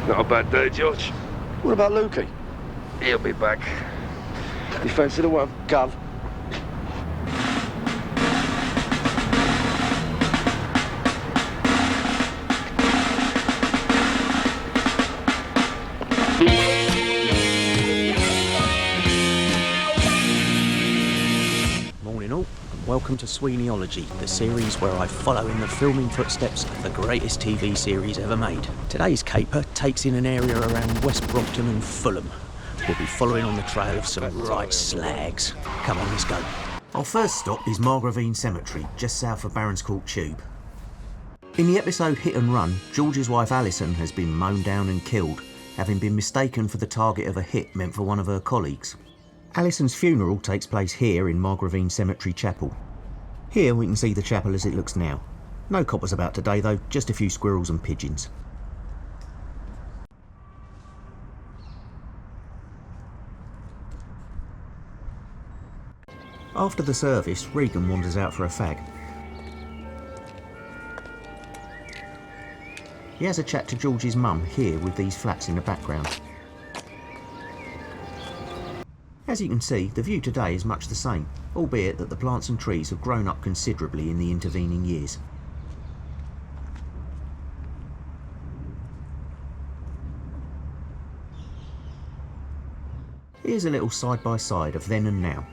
Not a bad day, George. What about Lukey? He'll be back. You fancy the one? Gun? Morning all, and welcome to Sweeneyology, the series where I follow in the filming footsteps of the greatest TV series ever made. Today's caper takes in an area around West Brompton and Fulham. We'll be following on the trail of some right slags. Come on, let's go. Our first stop is Margravine Cemetery, just south of Barons Court Tube. In the episode Hit and Run, George's wife Alison has been mown down and killed, having been mistaken for the target of a hit meant for one of her colleagues. Alison's funeral takes place here in Margravine Cemetery Chapel. Here we can see the chapel as it looks now. No coppers about today though, just a few squirrels and pigeons. After the service, Regan wanders out for a fag. He has a chat to George's mum here with these flats in the background. As you can see, the view today is much the same, albeit that the plants and trees have grown up considerably in the intervening years. Here's a little side-by-side of then and now.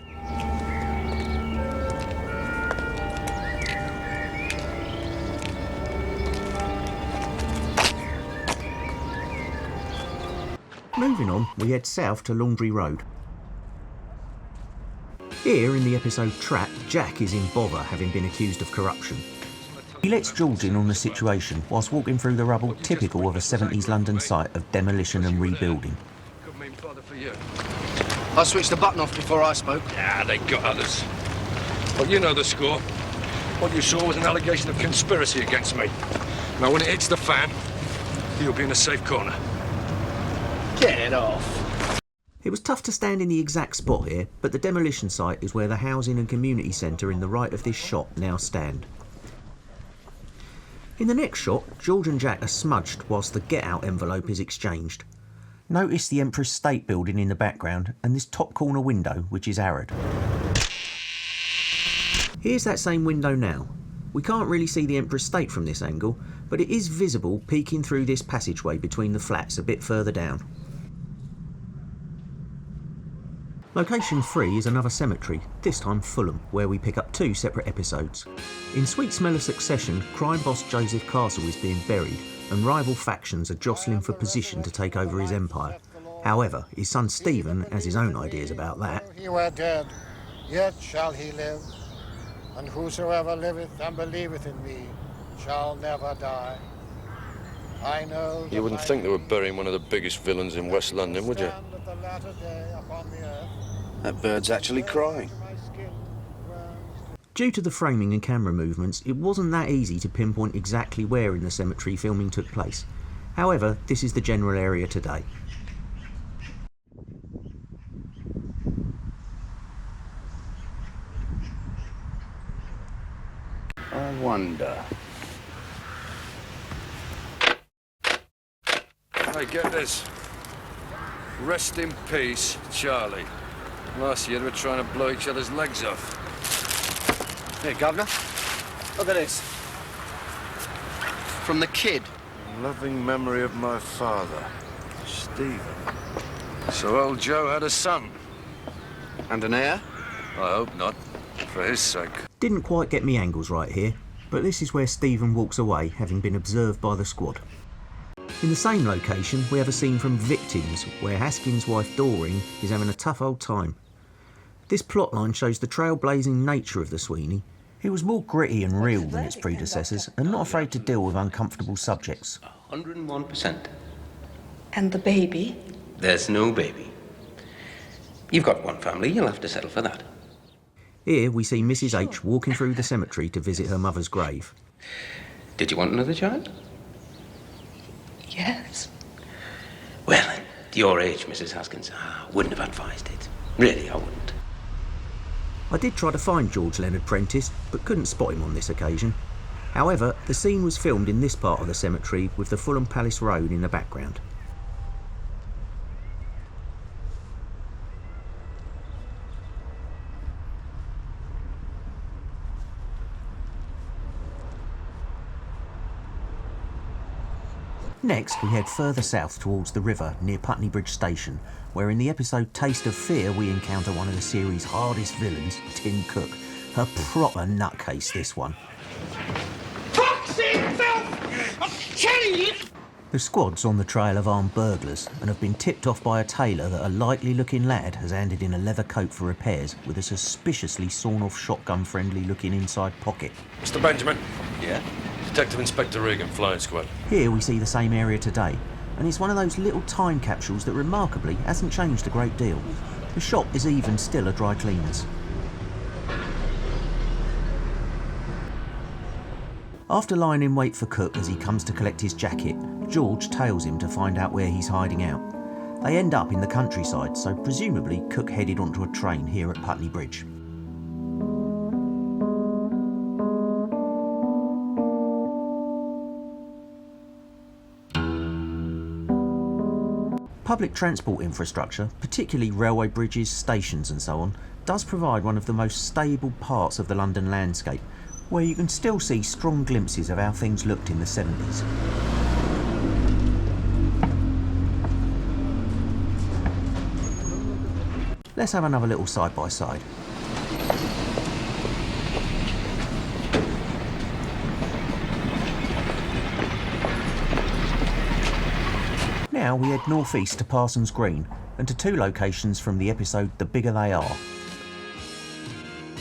Moving on, we head south to Laundry Road. Here, in the episode Trap, Jack is in bother having been accused of corruption. He lets George in on the situation whilst walking through the rubble typical of a 70s London site of demolition and rebuilding. Could mean bother for you. I switched the button off before I spoke. Yeah, they got others. But you know the score. What you saw was an allegation of conspiracy against me. Now, when it hits the fan, you'll be in a safe corner. Get off. It was tough to stand in the exact spot here, but the demolition site is where the housing and community centre in the right of this shot now stand. In the next shot, George and Jack are smudged whilst the get-out envelope is exchanged. Notice the Emperor's State building in the background and this top corner window, which is Arad. Here's that same window now. We can't really see the Emperor's State from this angle, but it is visible peeking through this passageway between the flats a bit further down. Location 3 is another cemetery, this time Fulham, where we pick up two separate episodes. In sweet smell of succession, crime boss Joseph Castle is being buried, and rival factions are jostling for position to take over his empire. However, his son Stephen has his own ideas about that. He were dead, yet shall he live, and whosoever liveth and believeth in me shall never die. I know. You wouldn't think they were burying one of the biggest villains in West London, would you? That bird's actually crying. Due to the framing and camera movements, it wasn't that easy to pinpoint exactly where in the cemetery filming took place. However, this is the general area today. I wonder. Hey, get this. Rest in peace, Charlie. Last year they were trying to blow each other's legs off. Here, Governor. Look at this. From the kid. In loving memory of my father, Stephen. So old Joe had a son. And an heir? I hope not, for his sake. Didn't quite get me angles right here, but this is where Stephen walks away, having been observed by the squad. In the same location, we have a scene from Victims, where Haskins' wife Doreen is having a tough old time. This plotline shows the trailblazing nature of the Sweeney. It was more gritty and real than its predecessors, and not afraid to deal with uncomfortable subjects. 101%. And the baby? There's no baby. You've got one family, you'll have to settle for that. Here we see Mrs H walking through the cemetery to visit her mother's grave. Did you want another child? Yes. Well, at your age, Mrs Haskins, I wouldn't have advised it. Really, I wouldn't. I did try to find George Leonard Prentice, but couldn't spot him on this occasion. However, the scene was filmed in this part of the cemetery with the Fulham Palace Road in the background. Next, we head further south towards the river near Putney Bridge Station, where in the episode Taste of Fear we encounter one of the series' hardest villains, Tim Cook. A proper nutcase, this one. The squad's on the trail of armed burglars and have been tipped off by a tailor that a likely-looking lad has handed in a leather coat for repairs with a suspiciously sawn-off shotgun-friendly looking inside pocket. Mr. Benjamin. Yeah? Detective Inspector Regan, flying squad. Here we see the same area today, and it's one of those little time capsules that remarkably hasn't changed a great deal. The shop is even still a dry cleaner's. After lying in wait for Cook as he comes to collect his jacket, George tails him to find out where he's hiding out. They end up in the countryside, so presumably Cook headed onto a train here at Putney Bridge. Public transport infrastructure, particularly railway bridges, stations and so on, does provide one of the most stable parts of the London landscape, where you can still see strong glimpses of how things looked in the 70s. Let's have another little side-by-side. Now we head northeast to Parsons Green and to two locations from the episode The Bigger They Are.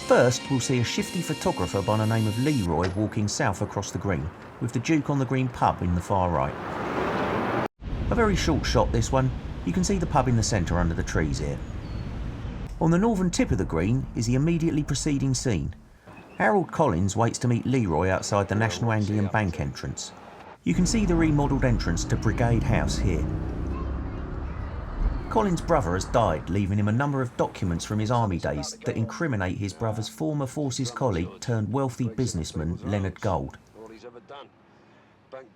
First, we'll see a shifty photographer by the name of Leroy walking south across the green, with the Duke on the Green pub in the far right. A very short shot this one, you can see the pub in the centre under the trees here. On the northern tip of the green is the immediately preceding scene. Harold Collins waits to meet Leroy outside the National Anglian Bank entrance. You can see the remodelled entrance to Brigade House here. Collins' brother has died, leaving him a number of documents from his army days that incriminate his brother's former forces colleague turned wealthy businessman Leonard Gold.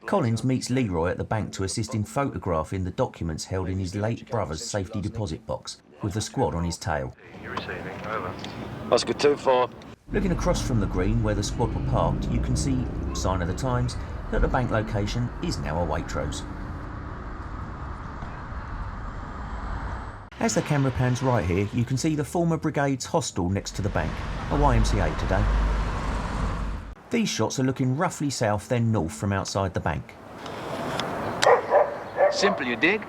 Collins meets Leroy at the bank to assist in photographing the documents held in his late brother's safety deposit box, with the squad on his tail. You're receiving, over. Oscar 2-4. Looking across from the green where the squad were parked, you can see, sign of the times, that the bank location is now a Waitrose. As the camera pans right here, you can see the former Brigade's hostel next to the bank, a YMCA today. These shots are looking roughly south then north from outside the bank. Simple, you dig?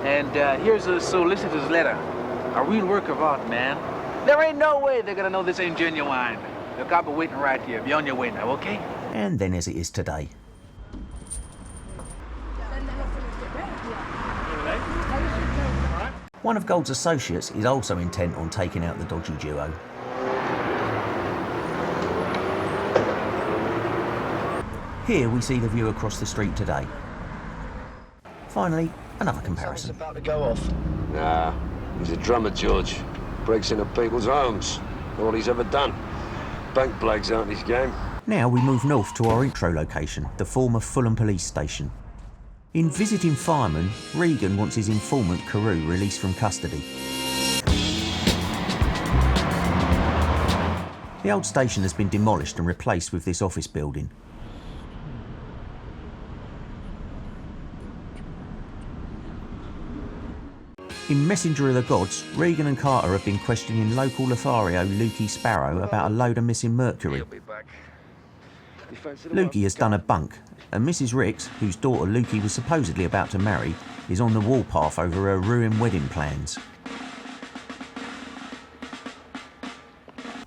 And here's a solicitor's letter. A real work of art, man. There ain't no way they're gonna know this ain't genuine. The cop are waiting right here. Be on your way now, okay? And then as it is today. One of Gold's associates is also intent on taking out the dodgy duo. Here we see the view across the street today. Finally, another comparison. About to go off. Nah, he's a drummer, George. Breaks into people's homes. All he's ever done. Bank blokes aren't his game. Now we move north to our intro location, the former Fulham police station. In Visiting Fireman, Regan wants his informant Carew released from custody. The old station has been demolished and replaced with this office building. In Messenger of the Gods, Regan and Carter have been questioning local Lothario Lukey Sparrow about a load of missing mercury. Lukey has done a bunk, and Mrs. Ricks, whose daughter Lukey was supposedly about to marry, is on the warpath over her ruined wedding plans.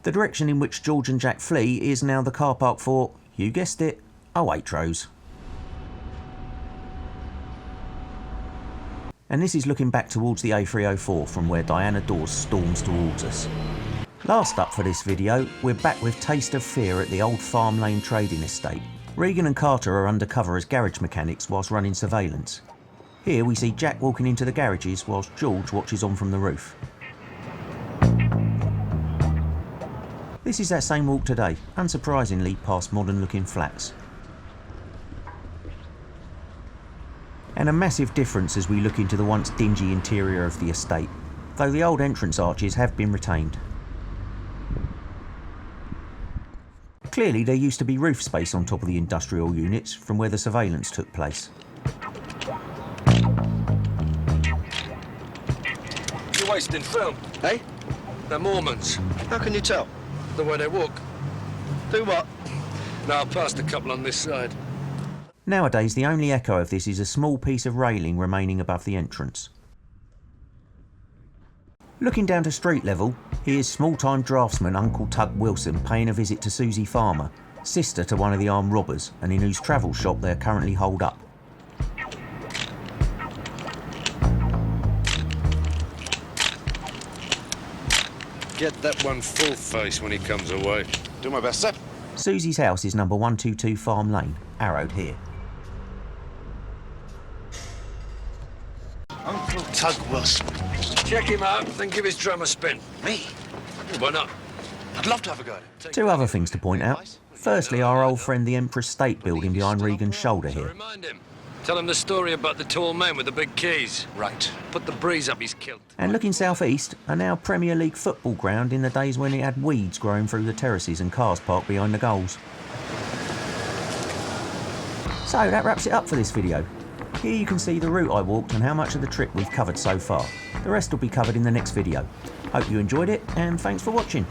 The direction in which George and Jack flee is now the car park for, you guessed it, a Waitrose. And this is looking back towards the A304 from where Diana Dawes storms towards us. Last up for this video, we're back with Taste of Fear at the old Farm Lane trading estate. Regan and Carter are undercover as garage mechanics whilst running surveillance. Here we see Jack walking into the garages whilst George watches on from the roof. This is that same walk today, unsurprisingly past modern looking flats. And a massive difference as we look into the once dingy interior of the estate, though the old entrance arches have been retained. Clearly there used to be roof space on top of the industrial units from where the surveillance took place. You're wasting film. Hey? They're Mormons. How can you tell? The way they walk. Do what? Now, I've passed a couple on this side. Nowadays the only echo of this is a small piece of railing remaining above the entrance. Looking down to street level, here's small-time draftsman Uncle Tug Wilson paying a visit to Susie Farmer, sister to one of the armed robbers and in whose travel shop they are currently holed up. Get that one full face when he comes away. Do my best, sir. Susie's house is number 122 Farm Lane, arrowed here. Uncle Tug Wilson. Check him out, then give his drum a spin. Me? Why not? I'd love to have a go at it. Two other things to point out. Firstly, our old friend the Empress State Building behind Regan's shoulder So here. remind him. Tell him the story about the tall man with the big keys. Right. Put the breeze up his kilt. And looking southeast, a now Premier League football ground in the days when it had weeds growing through the terraces and cars parked behind the goals. So that wraps it up for this video. Here you can see the route I walked and how much of the trip we've covered so far. The rest will be covered in the next video. Hope you enjoyed it and thanks for watching.